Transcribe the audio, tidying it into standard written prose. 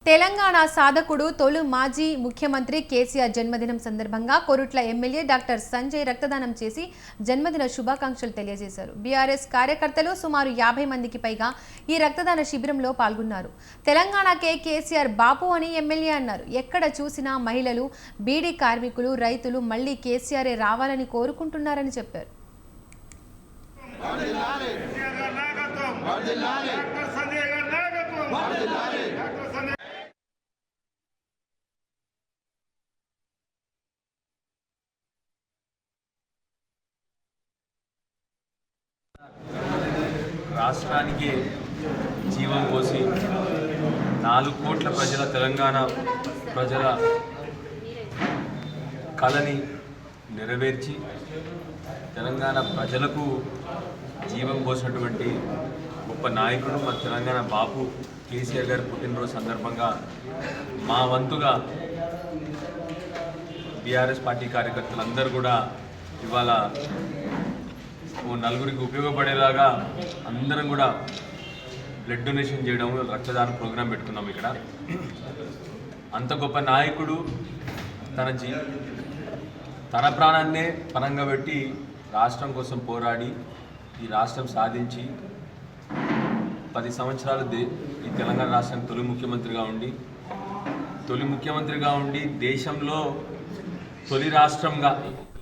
తెలంగాణ సాధకుడు తొలి మాజీ ముఖ్యమంత్రి కేసీఆర్ జన్మదినం సందర్భంగా కొరుట్ల ఎమ్మెల్యే డాక్టర్ సంజయ్ రక్తదానం చేసి జన్మదిన శుభాకాంక్షలు తెలియజేశారు. బీఆర్ఎస్ కార్యకర్తలు సుమారు 50 మందికి పైగా ఈ రక్తదాన శిబిరంలో పాల్గొన్నారు. తెలంగాణకే కేసీఆర్ బాపు అని ఎమ్మెల్యే అన్నారు. ఎక్కడ చూసినా మహిళలు, బీడీ కార్మికులు, రైతులు మళ్లీ కేసీఆర్ రావాలని కోరుకుంటున్నారని చెప్పారు. రాష్ట్రానికి జీవం పోసి 4 కోట్ల ప్రజల తెలంగాణ ప్రజల కళని నెరవేర్చి తెలంగాణ ప్రజలకు జీవం పోసినటువంటి గొప్ప నాయకుడు మన తెలంగాణ బాపు కేసీఆర్ గారి పుట్టినరోజు సందర్భంగా మా వంతుగా బీఆర్ఎస్ పార్టీ కార్యకర్తలందరూ కూడా ఇవాళ నలుగురికి ఉపయోగపడేలాగా అందరం కూడా బ్లడ్ డొనేషన్ చేయడం, రక్తదాన ప్రోగ్రాం పెట్టుకున్నాం. ఇక్కడ అంత గొప్ప నాయకుడు తన ప్రాణాన్నే పరంగా పెట్టి రాష్ట్రం కోసం పోరాడి ఈ రాష్ట్రం సాధించి 10 సంవత్సరాలు ఈ తెలంగాణ రాష్ట్రానికి తొలి ముఖ్యమంత్రిగా ఉండి దేశంలో తొలి రాష్ట్రంగా